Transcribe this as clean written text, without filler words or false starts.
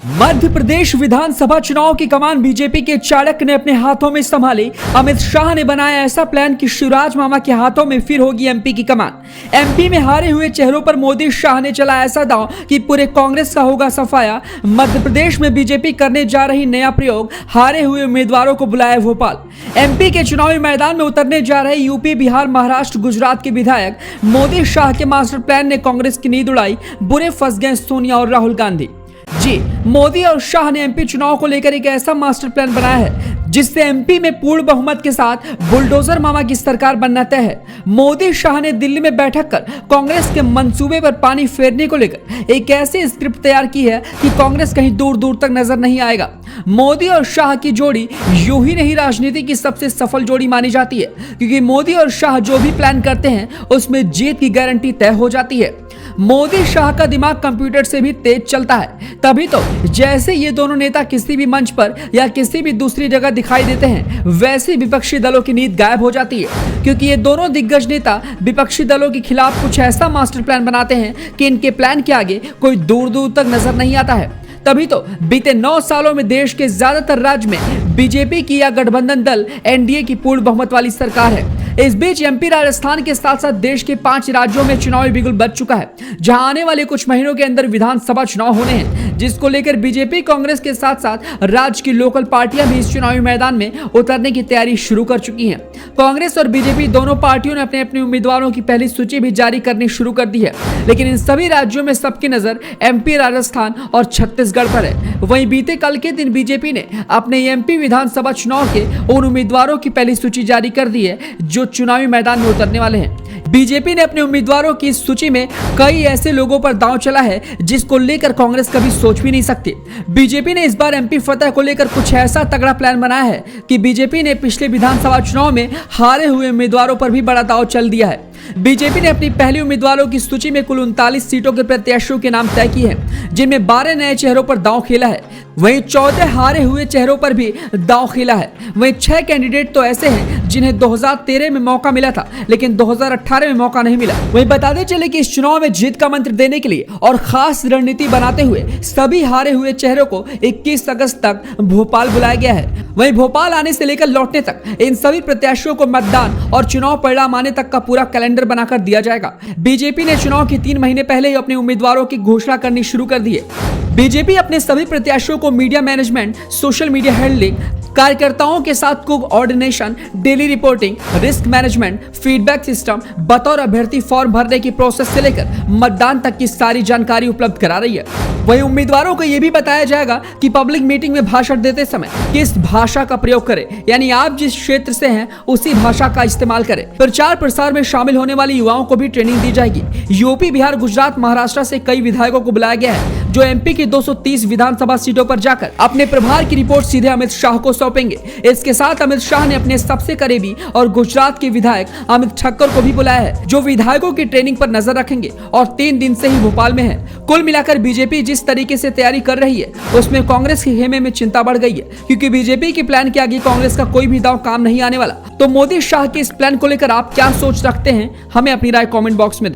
मध्य प्रदेश विधानसभा चुनाव की कमान बीजेपी के चाणक्य ने अपने हाथों में संभाली। अमित शाह ने बनाया ऐसा प्लान कि शिवराज मामा के हाथों में फिर होगी एमपी की कमान। एमपी में हारे हुए चेहरों पर मोदी शाह ने चला ऐसा दांव कि पूरे कांग्रेस का होगा सफाया। मध्य प्रदेश में बीजेपी करने जा रही नया प्रयोग, हारे हुए उम्मीदवारों को बुलाया भोपाल। एमपी के चुनावी मैदान में उतरने जा रहे यूपी, बिहार, महाराष्ट्र, गुजरात के विधायक मोदी शाह के मास्टर प्लान ने कांग्रेस की नींद उड़ाई। बुरे फंस गए सोनिया और राहुल गांधी। जी, मोदी और शाह ने एमपी चुनाव को लेकर एक ऐसा मास्टर प्लान बनाया है जिससे एमपी में पूर्ण बहुमत के साथ बुलडोजर मामा की सरकार बनना तय है। मोदी शाह ने दिल्ली में बैठक कर कांग्रेस के मंसूबे पर पानी फेरने को लेकर एक ऐसी स्क्रिप्ट तैयार की है कि कांग्रेस कहीं दूर दूर तक नजर नहीं आएगा। मोदी और शाह की जोड़ी यूं ही नहीं राजनीति की सबसे सफल जोड़ी मानी जाती है, क्योंकि मोदी और शाह जो भी प्लान करते हैं उसमें जीत की गारंटी तय हो जाती है। मोदी शाह का दिमाग कंप्यूटर से भी तेज चलता है, तभी तो जैसे ये दोनों नेता किसी भी मंच पर या किसी भी दूसरी जगह दिखाई देते हैं, वैसे विपक्षी दलों की नींद गायब हो जाती है, क्योंकि ये दोनों दिग्गज नेता विपक्षी दलों के खिलाफ कुछ ऐसा मास्टर प्लान बनाते हैं कि इनके प्लान के आगे कोई दूर दूर तक नजर नहीं आता है। तभी तो बीते 9 सालों में देश के ज्यादातर राज्य में बीजेपी की या गठबंधन दल एनडीए की पूर्ण बहुमत वाली सरकार है। इस बीच एमपी, राजस्थान के साथ साथ देश के 5 राज्यों में चुनावी बिगुल बज चुका है, जहां आने वाले कुछ महीनों के अंदर विधानसभा चुनाव होने हैं, जिसको लेकर बीजेपी, कांग्रेस के साथ साथ राज्य की लोकल पार्टियां भी इस चुनावी मैदान में उतरने की तैयारी शुरू कर चुकी हैं। कांग्रेस और बीजेपी दोनों पार्टियों ने अपने अपने उम्मीदवारों की पहली सूची भी जारी करनी शुरू कर दी है, लेकिन इन सभी राज्यों में सबकी नजर एमपी, राजस्थान और छत्तीसगढ़ पर है। वहीं बीते कल के दिन बीजेपी ने अपने एमपी विधानसभा चुनाव के उन उम्मीदवारों की पहली सूची जारी कर दी है जो चुनावी मैदान में उतरने वाले हैं। बीजेपी ने अपने उम्मीदवारों की इस सूची में कई ऐसे लोगों पर दांव चला है जिसको लेकर कांग्रेस कभी सोच भी नहीं सकती। बीजेपी ने इस बार एमपी फतह को लेकर कुछ ऐसा तगड़ा प्लान बनाया है कि बीजेपी ने पिछले विधानसभा चुनाव में हारे हुए उम्मीदवारों पर भी बड़ा दांव चल दिया है। बीजेपी ने अपनी पहली उम्मीदवारों की सूची में कुल 39 सीटों के प्रत्याशियों के नाम तय किए हैं, जिनमें 12 नए चेहरों पर दांव खेला है। वहीं 14 हारे हुए चेहरों पर भी दांव खेला है। वहीं 6 कैंडिडेट तो ऐसे हैं जिन्हें 2013 में मौका मिला था, लेकिन 2018 में मौका नहीं मिला। वहीं बताते चले कि इस चुनाव में जीत का मंत्र देने के लिए और खास रणनीति बनाते हुए सभी हारे हुए चेहरों को 21 अगस्त तक भोपाल बुलाया गया है। वहीं भोपाल आने से लेकर लौटने तक इन सभी प्रत्याशियों को मतदान और चुनाव परिणाम आने तक का पूरा कैलेंडर बनाकर दिया जाएगा। बीजेपी ने चुनाव के 3 महीने पहले ही अपने उम्मीदवारों की घोषणा करनी शुरू कर दी है। बीजेपी अपने सभी प्रत्याशियों को media management, social media handling, कार्यकर्ताओं के साथ coordination, daily reporting, risk management, feedback system, बतौर अभ्यर्थी फॉर्म भरने की प्रोसेस से लेकर मतदान तक की सारी जानकारी उपलब्ध करा रही है। वहीं उम्मीदवारों को यह भी बताया जाएगा कि पब्लिक मीटिंग में भाषण देते समय किस भाषा का प्रयोग करें, यानी आप जिस क्षेत्र से हैं उसी भाषा का इस्तेमाल करें। प्रचार प्रसार में शामिल होने वाले युवाओं को भी ट्रेनिंग दी जाएगी। यूपी, बिहार, गुजरात, महाराष्ट्र से कई विधायकों को बुलाया गया है जो एमपी की 230 विधानसभा सीटों पर जाकर अपने प्रभार की रिपोर्ट सीधे अमित शाह को सौंपेंगे। इसके साथ अमित शाह ने अपने सबसे करीबी और गुजरात के विधायक अमित ठक्कर को भी बुलाया है, जो विधायकों की ट्रेनिंग पर नजर रखेंगे और 3 दिन से ही भोपाल में है। कुल मिलाकर बीजेपी जिस तरीके से तैयारी कर रही है उसमें कांग्रेस के खेमे में चिंता बढ़ गई है, क्योंकि बीजेपी के प्लान के आगे कांग्रेस का कोई भी दांव काम नहीं आने वाला। तो मोदी शाह के इस प्लान को लेकर आप क्या सोच रखते हैं, हमें अपनी राय कमेंट बॉक्स में दें।